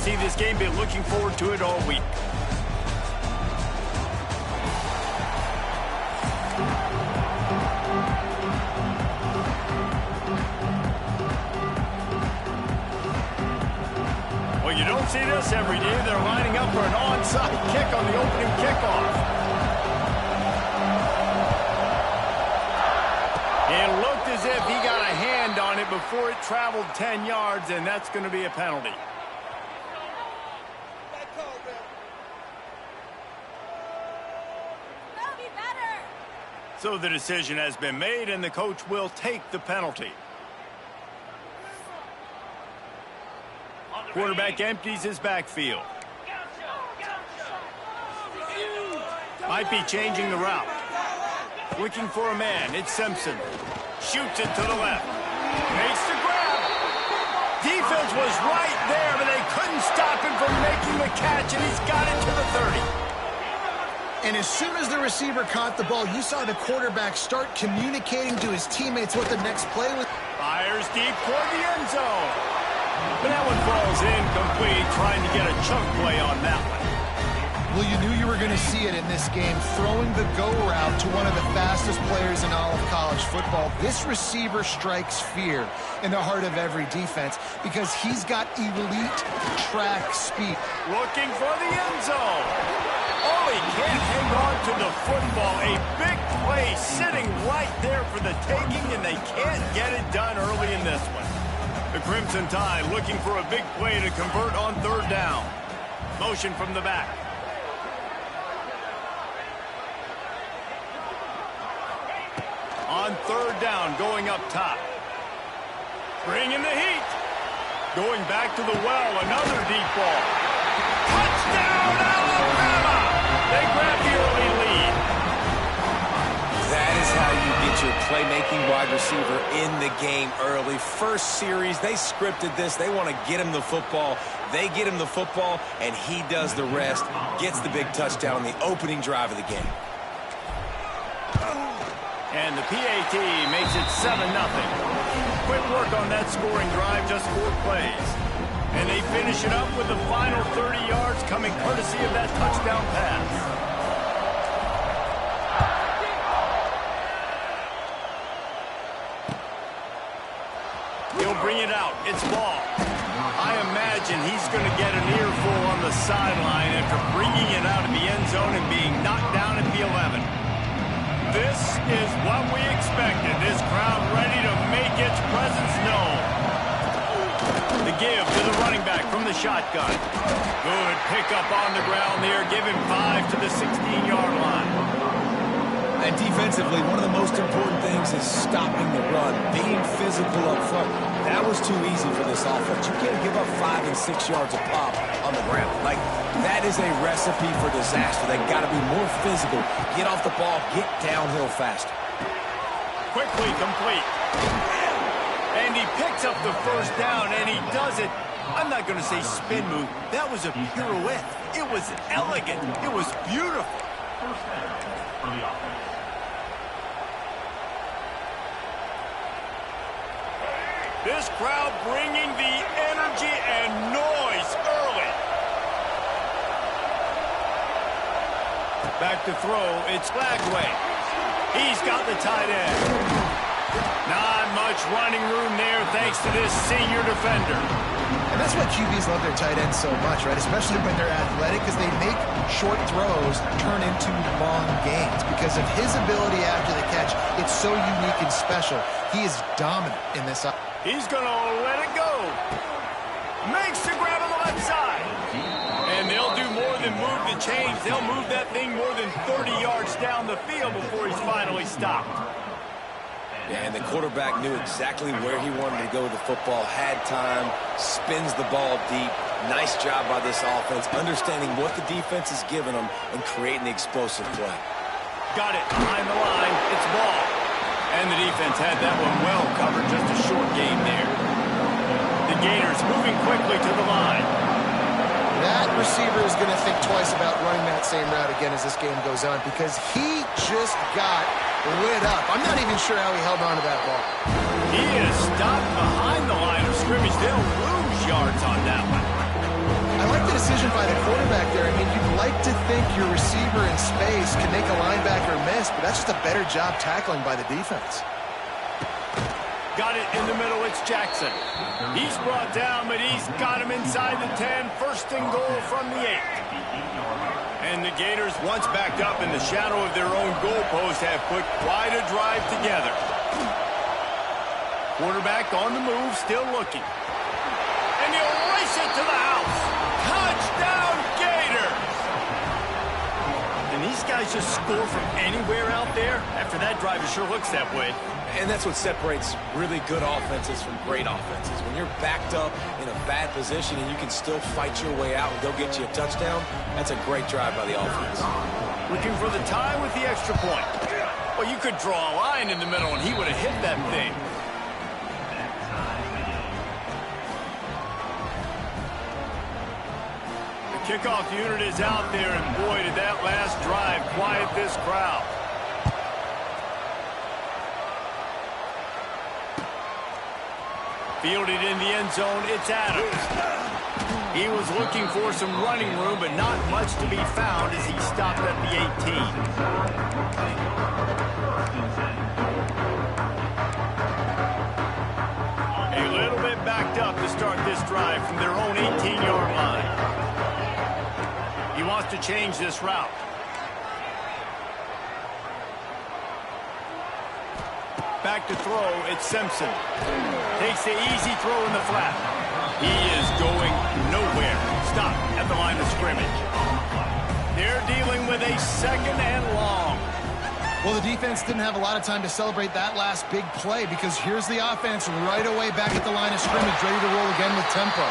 see this game. Been looking forward to it all week. Well, you don't see this every day. They're lining up for an onside kick on the opening kickoff. It looked as if he got a hand on it before it traveled 10 yards, and that's going to be a penalty. So the decision has been made, and the coach will take the penalty. Quarterback empties his backfield. Might be changing the route. Looking for a man. It's Simpson. Shoots it to the left. Makes the grab. Defense was right there, but they couldn't stop him from making the catch, and he's got it to the 30. And as soon as the receiver caught the ball, you saw the quarterback start communicating to his teammates what the next play was. Fires deep toward the end zone. But that one falls incomplete, trying to get a chunk play on that one. Well, you knew you were going to see it in this game, throwing the go route to one of the fastest players in all of college football. This receiver strikes fear in the heart of every defense because he's got elite track speed. Looking for the end zone. Oh, he can't hang on to the football. A big play sitting right there for the taking, and they can't get it done early in this one. The Crimson Tide looking for a big play to convert on third down. Motion from the back. On third down, going up top. Bringing the heat. Going back to the well, another deep ball. Touchdown, Alabama! They grab the early lead. That is how you get your playmaking wide receiver in the game early. First series, they scripted this. They want to get him the football. They get him the football, and he does the rest. Gets the big touchdown on the opening drive of the game. And the PAT makes it 7-0. Quick work on that scoring drive, just 4 plays. And they finish it up with the final 30 yards coming courtesy of that touchdown pass. He'll bring it out. It's Ball. I imagine he's going to get an earful on the sideline after bringing it out of the end zone and being knocked down at the 11. This is what we expected. This crowd ready to make its presence known. The give to the running back from the shotgun. Good pickup on the ground there. Give him 5 to the 16-yard line. And defensively, one of the most important things is stopping the run, being physical up front. That was too easy for this offense. You can't give up 5 and 6 yards a pop on the ground. Like, that is a recipe for disaster. They got to be more physical. Get off the ball, get downhill fast. Quickly complete. And he picks up the first down, and he does it. I'm not going to say spin move. That was a pirouette. It was elegant. It was beautiful. First down for the offense. This crowd bringing the energy and noise early. Back to throw. It's Flagway. He's got the tight end. Not much running room there thanks to this senior defender. And that's why QBs love their tight ends so much, right? Especially when they're athletic, because they make short throws turn into long gains. Because of his ability after the catch, it's so unique and special. He is dominant in this. He's going to let it go. Makes the grab on the left side. And they'll do more than move the chains. They'll move that thing more than 30 yards down the field before he's finally stopped. Yeah, and the quarterback knew exactly where he wanted to go with the football, had time, spins the ball deep. Nice job by this offense, understanding what the defense is giving them and creating the explosive play. Got it behind the line. It's Ball. And the defense had that one well covered. Just a short game there. The Gators moving quickly to the line. That receiver is going to think twice about running that same route again as this game goes on because he just got lit up. I'm not even sure how he held on to that ball. He is stopped behind the line of scrimmage. They'll lose yards on that one. I think your receiver in space can make a linebacker miss, but that's just a better job tackling by the defense. Got it in the middle. It's Jackson. He's brought down, but he's got him inside the 10. First and goal from the 8. And the Gators, once backed up in the shadow of their own goalpost, have put quite a drive together. Quarterback on the move, still looking. And he'll race it to the house. Touchdown, Gators! And these guys just score from anywhere out there? After that drive, it sure looks that way. And that's what separates really good offenses from great offenses. When you're backed up in a bad position and you can still fight your way out and go get you a touchdown, that's a great drive by the offense. Looking for the tie with the extra point. Well, you could draw a line in the middle and he would have hit that thing. The kickoff unit is out there, and boy, did that last drive quiet this crowd. Fielded in the end zone, it's Adams. He was looking for some running room, but not much to be found as he stopped at the 18. A little bit backed up to start this drive from their own 18-yard line. He wants to change this route. Back to throw, it's Simpson. Takes the easy throw in the flat. He is going nowhere. Stop at the line of scrimmage. They're dealing with a second and long. Well, the defense didn't have a lot of time to celebrate that last big play because here's the offense right away back at the line of scrimmage, ready to roll again with tempo.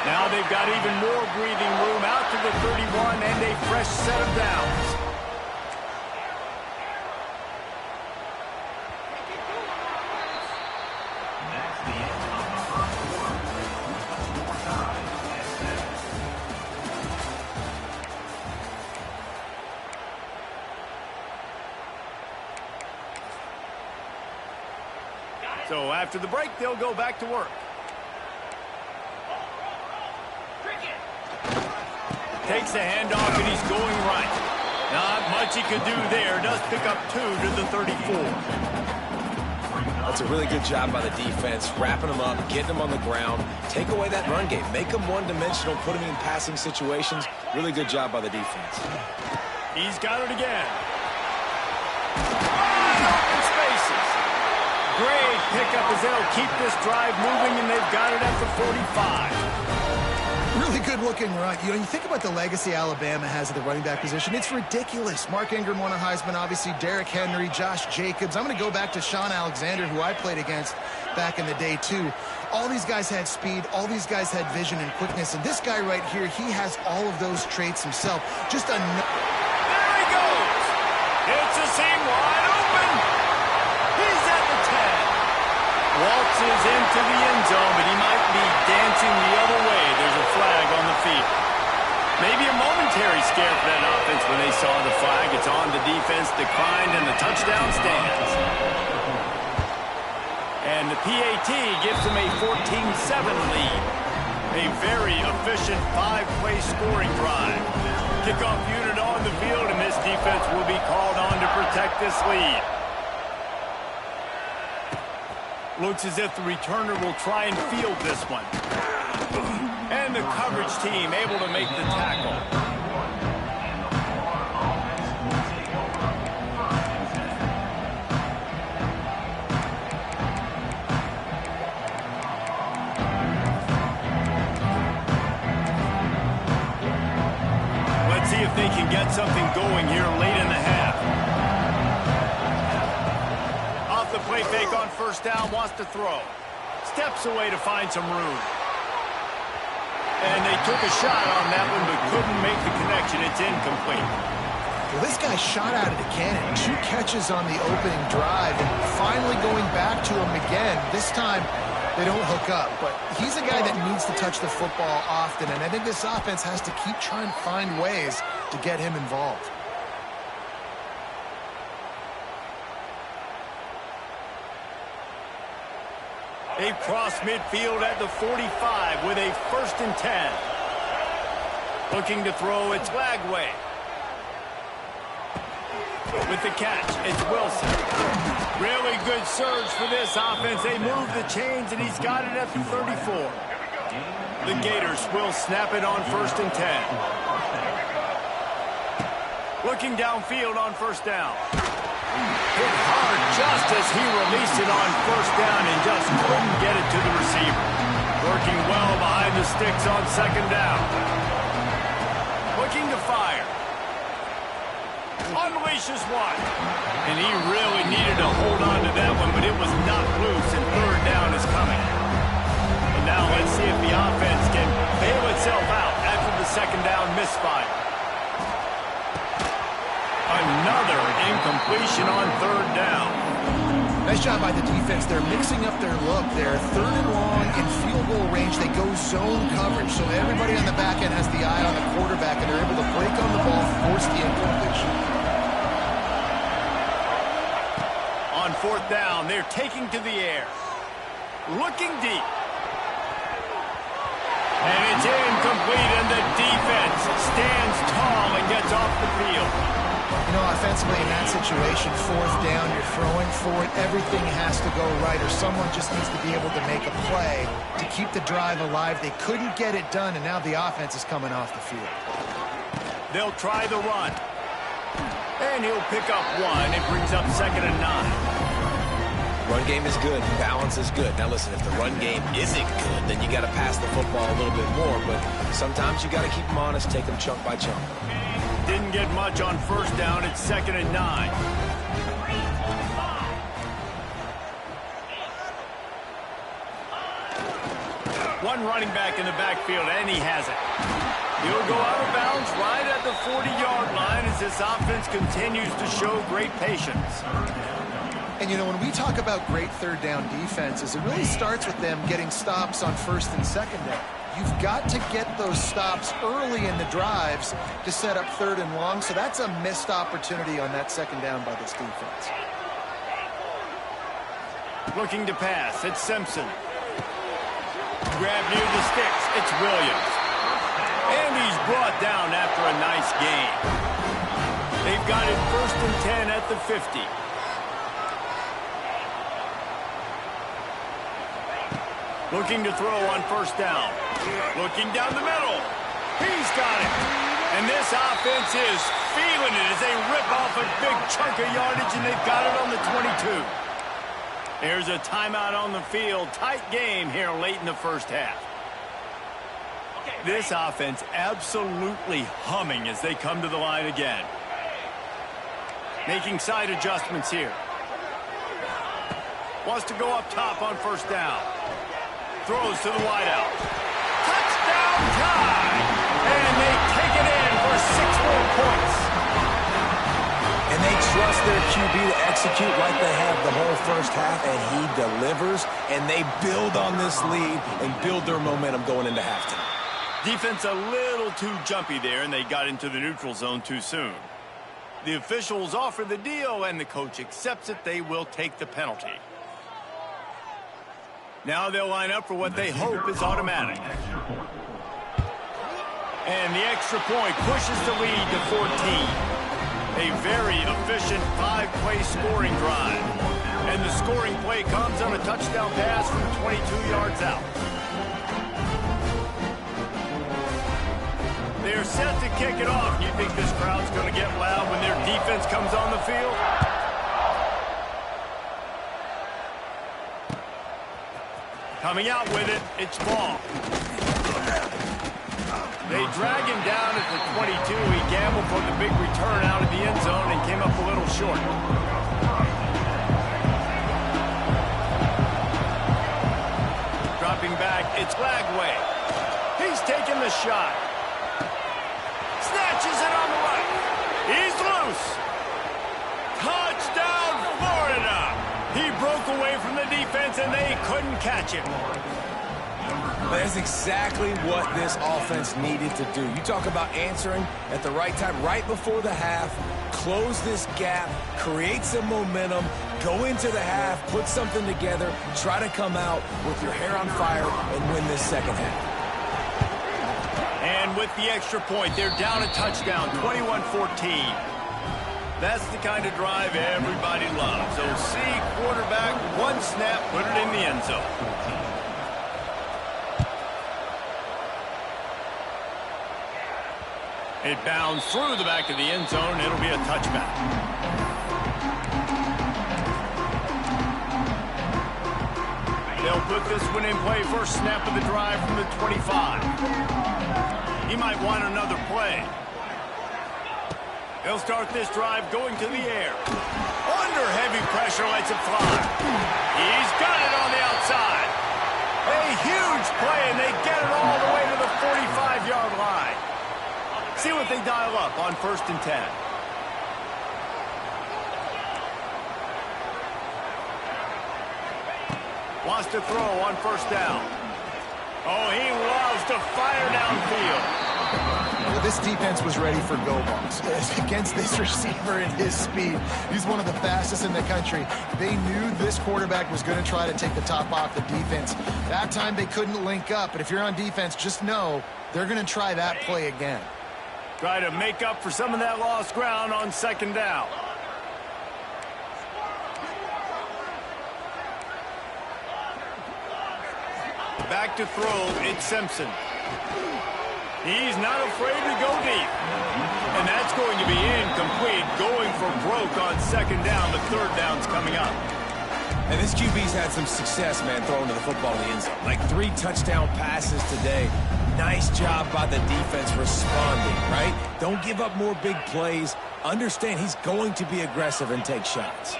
Now they've got even more breathing room out to the 31 and a fresh set of downs. So after the break, they'll go back to work. Takes the handoff, and he's going right. Not much he could do there. Does pick up 2 to the 34. That's a really good job by the defense, wrapping them up, getting them on the ground. Take away that run game. Make them one-dimensional, put them in passing situations. Really good job by the defense. He's got it again. Wide open spaces. Great pickup as they'll keep this drive moving, and they've got it at the 45. Really good-looking run. You know, you think about the legacy Alabama has at the running back position. It's ridiculous. Mark Ingram won a Heisman, obviously. Derrick Henry, Josh Jacobs. I'm going to go back to Sean Alexander, who I played against back in the day, too. All these guys had speed. All these guys had vision and quickness. And this guy right here, he has all of those traits himself. Just a... There he goes. It's a seam wide open. He's at the 10. Waltzes into the end zone, but he might be dancing the other way. There's a flag on the field. Maybe a momentary scare for that offense when they saw the flag. It's on, the defense declined, and the touchdown stands. And the PAT gives them a 14-7 lead. A very efficient 5-play scoring drive. Kickoff unit on the field, and this defense will be called on to protect this lead. Looks as if the returner will try and field this one. And the coverage team able to make the tackle. Let's see if they can get something going here late in the half. Off the play fake on first down, wants to throw. Steps away to find some room. And they took a shot on that one, but couldn't make the connection. It's incomplete. Well, this guy shot out of the cannon. 2 catches on the opening drive, and finally going back to him again. This time, they don't hook up. But he's a guy that needs to touch the football often, and I think this offense has to keep trying to find ways to get him involved. They've crossed midfield at the 45 with a 1st and 10. Looking to throw, it's Lagway. With the catch, it's Wilson. Really good surge for this offense. They move the chains, and he's got it at the 34. The Gators will snap it on 1st and 10. Looking downfield on 1st down. Hit hard just as he released it on 1st down and just couldn't get it to the receiver. Working well behind the sticks on 2nd down. Looking to fire. Unleashes one. And he really needed to hold on to that one, but it was not loose, and 3rd down is coming. And now let's see if the offense can bail itself out after the 2nd down misfire. Another incompletion on 3rd down. Nice job by the defense. They're mixing up their look. They're 3rd and long in field goal range. They go zone coverage, so everybody on the back end has the eye on the quarterback, and they're able to break on the ball, force the incompletion. On 4th down, they're taking to the air. Looking deep. And it's incomplete, and the defense stands tall and gets off the field. You know, offensively in that situation, 4th down, you're throwing for it. Everything has to go right, or someone just needs to be able to make a play to keep the drive alive. They couldn't get it done, and now the offense is coming off the field. They'll try the run. And he'll pick up 1. It brings up 2nd and 9. Run game is good. Balance is good. Now listen, if the run game isn't good, then you got to pass the football a little bit more. But sometimes you got to keep them honest, take them chunk by chunk. Didn't get much on 1st down. It's 2nd and 9. One running back in the backfield, and he has it. He'll go out of bounds right at the 40-yard line as this offense continues to show great patience. And, you know, when we talk about great 3rd down defenses, it really starts with them getting stops on 1st and 2nd down. You've got to get those stops early in the drives to set up 3rd and long, so that's a missed opportunity on that 2nd down by this defense. Looking to pass, it's Simpson. Grab near the sticks, it's Williams. And he's brought down after a nice gain. They've got it 1st and 10 at the 50. Looking to throw on 1st down. Looking down the middle. He's got it. And this offense is feeling it as they rip off a big chunk of yardage, and they've got it on the 22. There's a timeout on the field. Tight game here late in the 1st half. This offense absolutely humming as they come to the line again. Making side adjustments here. Wants to go up top on 1st down. Throws to the wideout. Touchdown tie! And they take it in for 6 more points. And they trust their QB to execute like they have the whole 1st half, and he delivers, and they build on this lead and build their momentum going into halftime. Defense a little too jumpy there, and they got into the neutral zone too soon. The officials offer the deal, and the coach accepts it. They will take the penalty. Now they'll line up for what they hope is automatic. And the extra point pushes the lead to 14. A very efficient 5-play scoring drive. And the scoring play comes on a touchdown pass from 22 yards out. They're set to kick it off. You think this crowd's going to get loud when their defense comes on the field? Coming out with it, it's Ball. They drag him down at the 22. He gambled for the big return out of the end zone and came up a little short. Dropping back, it's Lagway. He's taking the shot. Snatches it on the right. He's loose. Touchdown, Florida. He broke away from the defense, and they couldn't catch him. That's exactly what this offense needed to do. You talk about answering at the right time, right before the half, close this gap, create some momentum, go into the half, put something together, try to come out with your hair on fire and win this 2nd half. And with the extra point. They're down a touchdown, 21-14. That's the kind of drive everybody loves. So see, quarterback, one snap, put it in the end zone. It bounds through the back of the end zone. It'll be a touchback. They'll put this one in play. First snap of the drive from the 25. He might want another play. They'll start this drive going to the air. Under heavy pressure, lets it fly. He's got it on the outside. A huge play, and they get it all the way to the 45-yard line. See what they dial up on 1st and 10. Wants to throw on 1st down. Oh, he loves to fire downfield. Well, this defense was ready for go balls. Against this receiver and his speed, he's one of the fastest in the country. They knew this quarterback was going to try to take the top off the defense. That time they couldn't link up, but if you're on defense, just know they're going to try that play again. Try to make up for some of that lost ground on 2nd down. Back to throw, it's Simpson. He's not afraid to go deep. And that's going to be incomplete, going for broke on 2nd down. The 3rd down's coming up. And this QB's had some success, man, throwing to the football in the end zone. Like 3 touchdown passes today. Nice job by the defense responding, right? Don't give up more big plays. Understand he's going to be aggressive and take shots.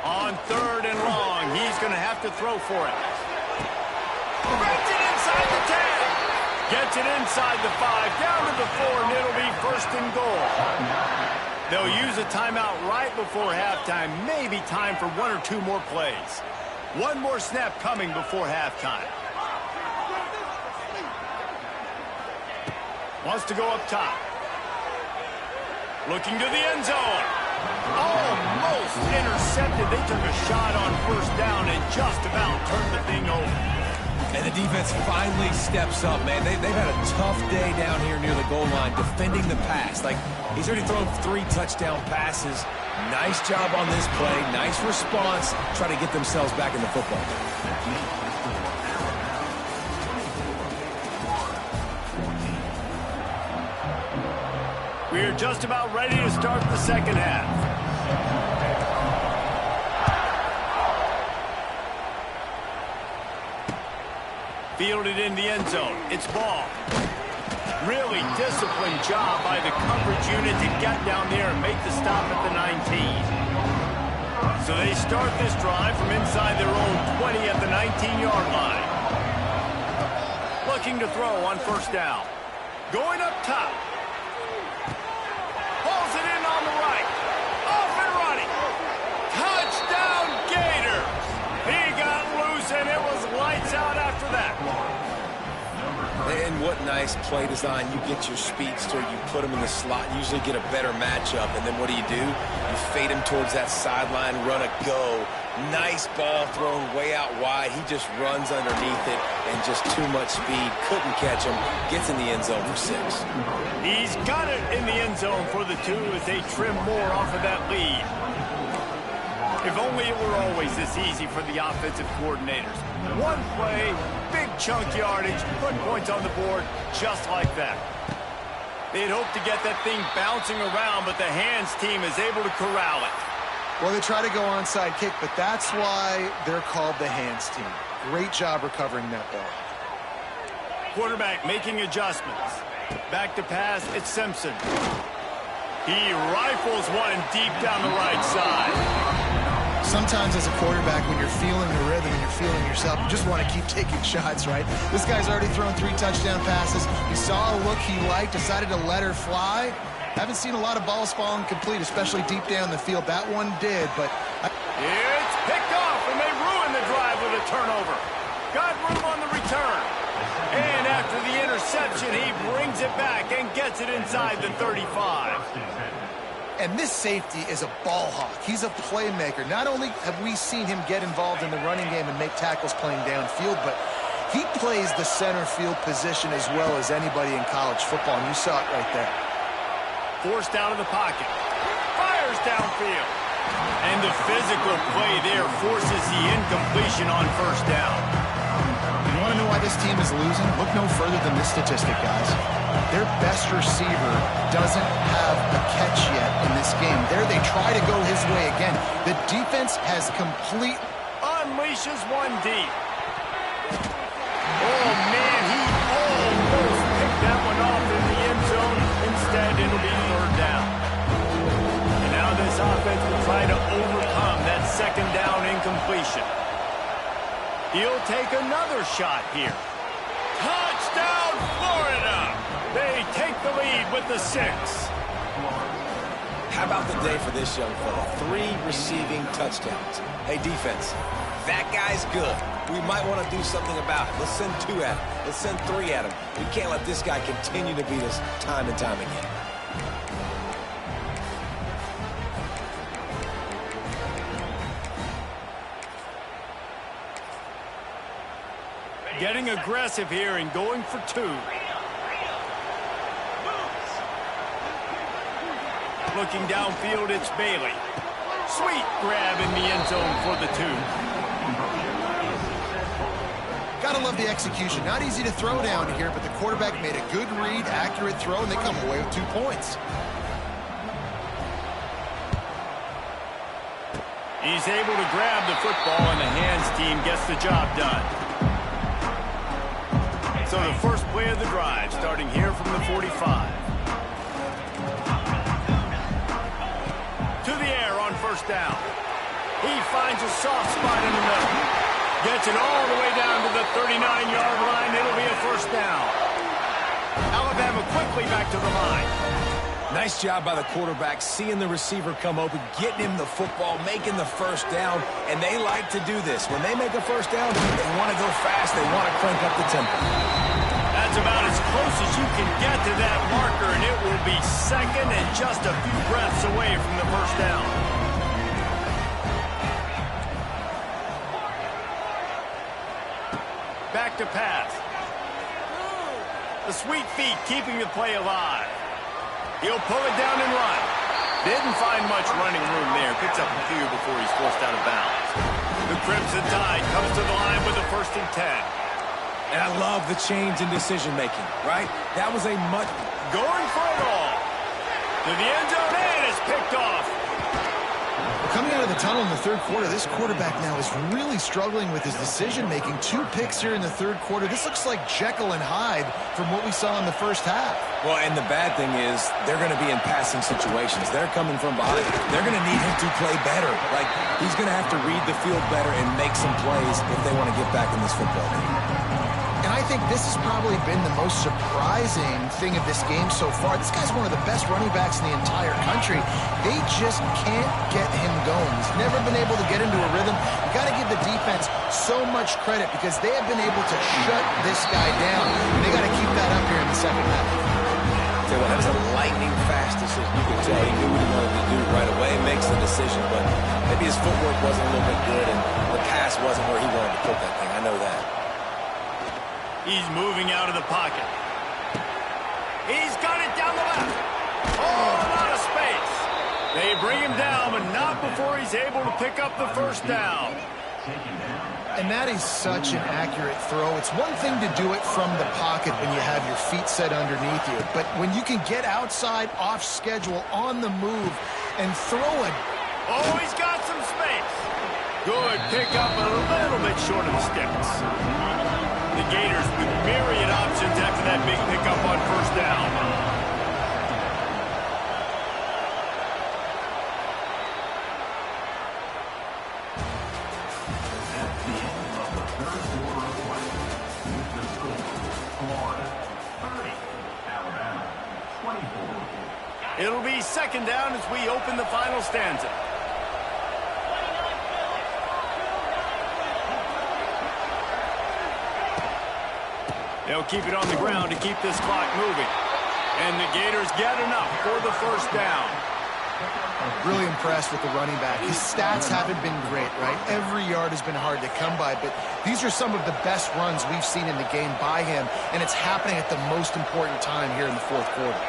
On 3rd and long, he's going to have to throw for it. Gets it inside the 10. Gets it inside the 5, down to the 4, and it'll be 1st and goal. They'll use a timeout right before halftime. Maybe time for 1 or 2 more plays. One more snap coming before halftime. Wants to go up top. Looking to the end zone. Almost intercepted. They took a shot on 1st down and just about turned the thing over. And the defense finally steps up, man. They've had a tough day down here near the goal line defending the pass. Like, he's already thrown 3 touchdown passes. Nice job on this play. Nice response. Try to get themselves back in the football game. We are just about ready to start the 2nd half. Fielded in the end zone. It's ball. Really disciplined job by the coverage unit to get down there and make the stop at the 19. So they start this drive from inside their own 20 at the 19-yard line. Looking to throw on 1st down. Going up top. Pulls it in on the right. Off and running. Touchdown Gator. He got loose and it was lights out after that. And what nice play design. You get your speedster, you put him in the slot, usually get a better matchup, and then what do? You fade him towards that sideline, run a go. Nice ball thrown way out wide. He just runs underneath it, and just too much speed. Couldn't catch him. Gets in the end zone for 6. He's got it in the end zone for the 2 as they trim more off of that lead. If only it were always this easy for the offensive coordinators. One play, big chunk yardage, put points on the board just like that. They'd hope to get that thing bouncing around, but the hands team is able to corral it. Well, they try to go onside kick, but that's why they're called the hands team. Great job recovering that ball. Quarterback making adjustments. Back to pass, it's Simpson. He rifles one deep down the right side. Sometimes as a quarterback, when you're feeling the rhythm and you're feeling yourself, you just want to keep taking shots, right? This guy's already thrown 3 touchdown passes. He saw a look he liked, decided to let her fly. Haven't seen a lot of balls falling complete, especially deep down the field. That one did, but... It's picked off, and they ruin the drive with a turnover. Got room on the return. And after the interception, he brings it back and gets it inside the 35. And this safety is a ball hawk. He's a playmaker. Not only have we seen him get involved in the running game and make tackles playing downfield, but He plays the center field position as well as anybody in college football, and you saw it right there. Forced out of the pocket. Fires downfield. And the physical play there forces the incompletion on first down. You want to know why this team is losing? Look no further than this statistic, guys. Their best receiver doesn't have a catch yet in this game. There they try to go his way again. The defense has complete... Unleashes one deep. Oh, man, he almost picked that one off in the end zone. Instead, it'll be third down. And now this offense will try to overcome that second down incompletion. He'll take another shot here. Touchdown, Florida! They take the lead with the 6. How about the day for this young fella? 3 receiving touchdowns. Hey, defense, that guy's good. We might want to do something about it. Let's send 2 at him. Let's send 3 at him. We can't let this guy continue to beat us time and time again. Getting aggressive here and going for 2. Looking downfield, it's Bailey. Sweet grab in the end zone for the 2. Gotta love the execution. Not easy to throw down here, but the quarterback made a good read, accurate throw, and they come away with 2 points. He's able to grab the football, and the hands team gets the job done. So the first play of the drive, starting here from the 45. To the air on first down. He finds a soft spot in the middle. Gets it all the way down to the 39-yard line. It'll be a first down. Alabama quickly back to the line. Nice job by the quarterback, seeing the receiver come open, getting him the football, making the first down, and they like to do this. When they make a first down, they want to go fast, they want to crank up the tempo. That's about as close as you can get to that marker, and it will be second and just a few breaths away from the first down. Back to pass. The sweet feet keeping the play alive. He'll pull it down and run. Didn't find much running room there. Picks up a few before he's forced out of bounds. The Crimson Tide comes to the line with a 1st and 10. And I love the change in decision-making, right? That was a much... Going for it all. To the end zone, and it's picked off. Coming out of the tunnel in the 3rd quarter, this quarterback now is really struggling with his decision-making. 2 picks here in the 3rd quarter. This looks like Jekyll and Hyde from what we saw in the first half. Well, and the bad thing is they're going to be in passing situations. They're coming from behind. They're going to need him to play better. Like, he's going to have to read the field better and make some plays if they want to get back in this football game. And I think this has probably been the most surprising thing of this game so far. This guy's one of the best running backs in the entire country. They just can't get him going. He's never been able to get into a rhythm. You got to give the defense so much credit because they have been able to shut this guy down. And they got to keep that up here in the second half. Well, that was a lightning-fast decision. You could tell he knew what he wanted to do right away, makes the decision, but maybe his footwork wasn't a little bit good, and the pass wasn't where he wanted to put that thing. I know that. He's moving out of the pocket. He's got it down the left. Oh, a lot of space. They bring him down, but not before he's able to pick up the first down. And that is such an accurate throw. It's one thing to do it from the pocket when you have your feet set underneath you, but when you can get outside, off schedule, on the move, and throw it. Oh, he's got some space. Good pickup, but a little bit short of the sticks. The Gators with myriad options after that big pickup on first down. It'll be second down as we open the final stanza. They'll keep it on the ground to keep this clock moving. And the Gators get enough for the first down. Really impressed with the running back. His stats haven't been great, right? Every yard has been hard to come by, but these are some of the best runs we've seen in the game by him, and it's happening at the most important time here in the fourth quarter.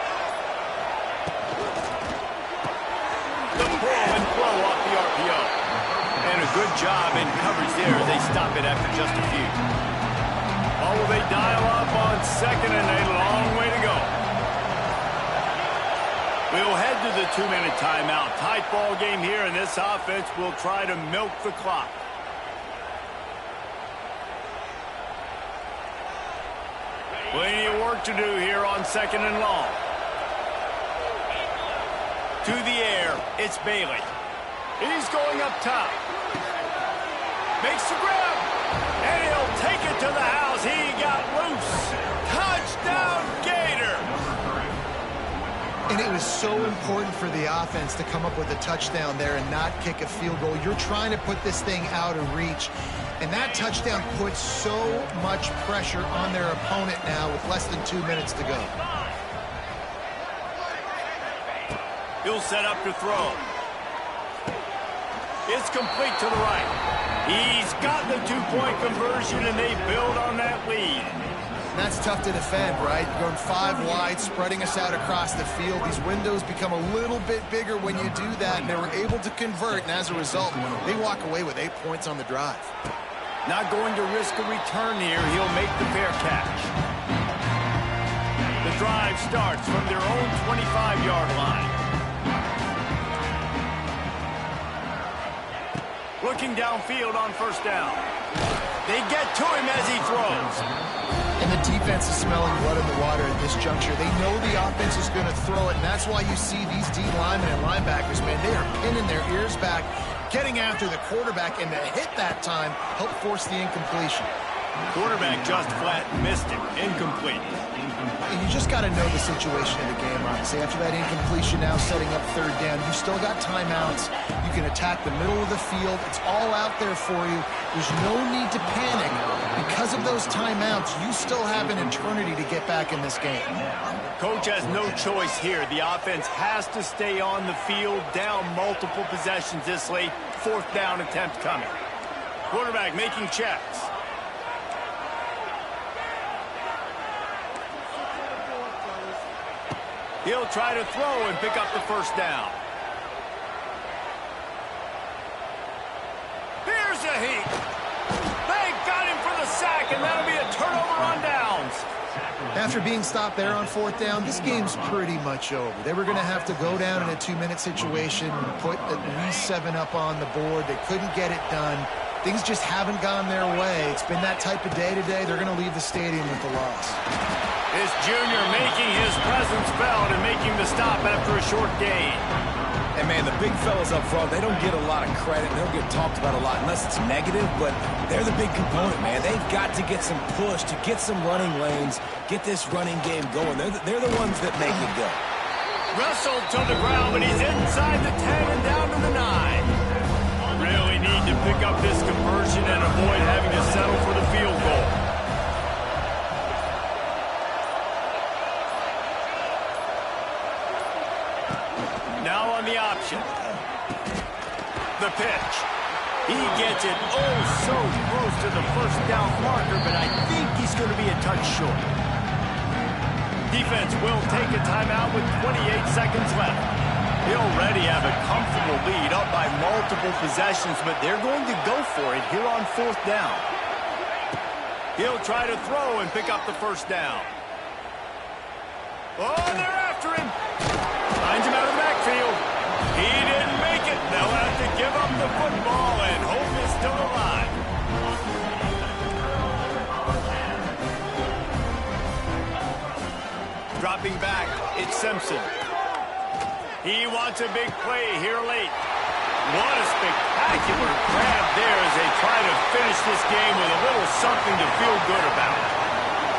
The pull and throw off the RPO. And a good job in coverage there as they stop it after just a few. Oh, will they dial up on second and a long way to go. We'll head to the 2-minute timeout. Tight ball game here, and this offense will try to milk the clock. Plenty of work to do here on second and long. To the air, it's Bailey. He's going up top. Makes the grab, and he'll take it to the house. He got loose. Touchdown, Gator. And it was so important for the offense to come up with a touchdown there and not kick a field goal. You're trying to put this thing out of reach. And that touchdown puts so much pressure on their opponent now with less than 2 minutes to go. He'll set up to throw. It's complete to the right. He's got the 2-point conversion, and they build on that lead. That's tough to defend, right? Going 5 wide, spreading us out across the field. These windows become a little bit bigger when you do that, and they were able to convert, and as a result, they walk away with 8 points on the drive. Not going to risk a return here. He'll make the fair catch. The drive starts from their own 25-yard line. Looking downfield on first down. They get to him as he throws. And the defense is smelling blood in the water at this juncture. They know the offense is going to throw it, and that's why you see these D linemen and linebackers, man, they are pinning their ears back, getting after the quarterback, and the hit that time helped force the incompletion. Quarterback just flat missed it. Incomplete. You just got to know the situation of the game, honestly. After that incompletion, now setting up third down, you still got timeouts. You can attack the middle of the field. It's all out there for you. There's no need to panic. Because of those timeouts, you still have an eternity to get back in this game. Coach has no choice here. The offense has to stay on the field, down multiple possessions this late. Fourth down attempt coming. Quarterback making checks. He'll try to throw and pick up the first down. Here's a heat. They got him for the sack, and that'll be a turnover on downs. After being stopped there on fourth down, this game's pretty much over. They were going to have to go down in a 2-minute situation and put at least 7 up on the board. They couldn't get it done. Things just haven't gone their way. It's been that type of day today. They're going to leave the stadium with the loss. This junior making his presence felt and making the stop after a short gain. And, man, the big fellas up front, they don't get a lot of credit. They don't get talked about a lot unless it's negative, but they're the big component, man. They've got to get some push, to get some running lanes, get this running game going. They're the ones that make it go. Wrestled to the ground, but he's inside the 10 and down to the 9. Really need to pick up this conversion and avoid having to settle for the field goal. Now on the option. The pitch. He gets it so close to the first down marker, but I think he's going to be a touch short. Defense will take a timeout with 28 seconds left. They already have a comfortable lead, up by multiple possessions, but they're going to go for it here on fourth down. He'll try to throw and pick up the first down. Oh, they're after him. Finds him out of the backfield. He didn't make it. They'll have to give up the football, and hope is still alive. Dropping back, it's Simpson. He wants a big play here late. What a spectacular grab there as they try to finish this game with a little something to feel good about.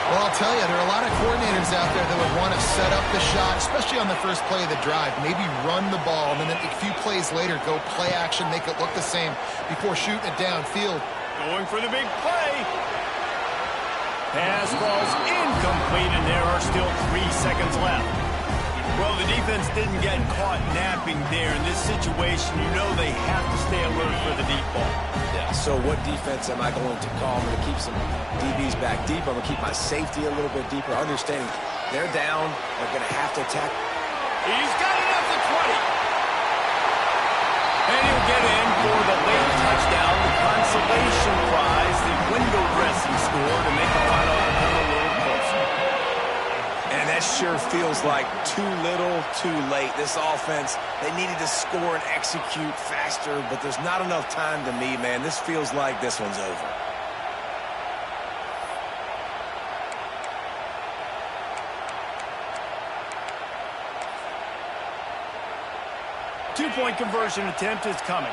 Well, I'll tell you, there are a lot of coordinators out there that would want to set up the shot, especially on the first play of the drive. Maybe run the ball, and then a few plays later, go play action, make it look the same before shooting it downfield. Going for the big play. Pass falls incomplete, and there are still 3 seconds left. Well, the defense didn't get caught napping there. In this situation, you know they have to stay alert for the deep ball. Yeah, so what defense am I going to call? I'm going to keep some DBs back deep. I'm going to keep my safety a little bit deeper, understanding they're down. They're going to have to attack. He's got it up to 20. And he'll get in for the late touchdown, the consolation prize, the window dressing score to make the final outcome a little closer. And that sure feels like too little, too late. This offense, they needed to score and execute faster, but there's not enough time to me, man. This feels like this one's over. Two-point conversion attempt is coming.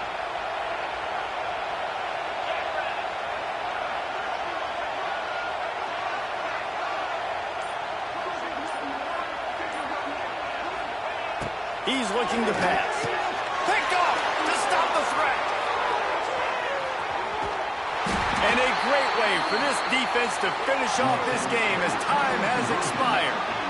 He's looking to pass. Picked off to stop the threat. And a great way for this defense to finish off this game as time has expired.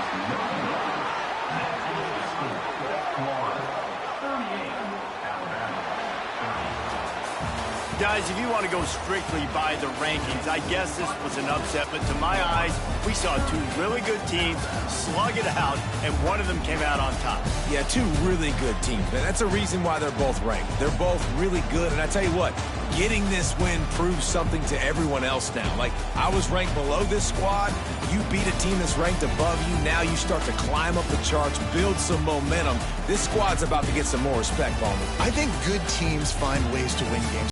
Guys, if you want to go strictly by the rankings, I guess this was an upset, but to my eyes, we saw two really good teams slug it out, and one of them came out on top. Yeah, two really good teams, man. That's a reason why they're both ranked. They're both really good, and I tell you what, getting this win proves something to everyone else now. Like, I was ranked below this squad. You beat a team that's ranked above you. Now you start to climb up the charts, build some momentum. This squad's about to get some more respect, Bowman. I think good teams find ways to win games.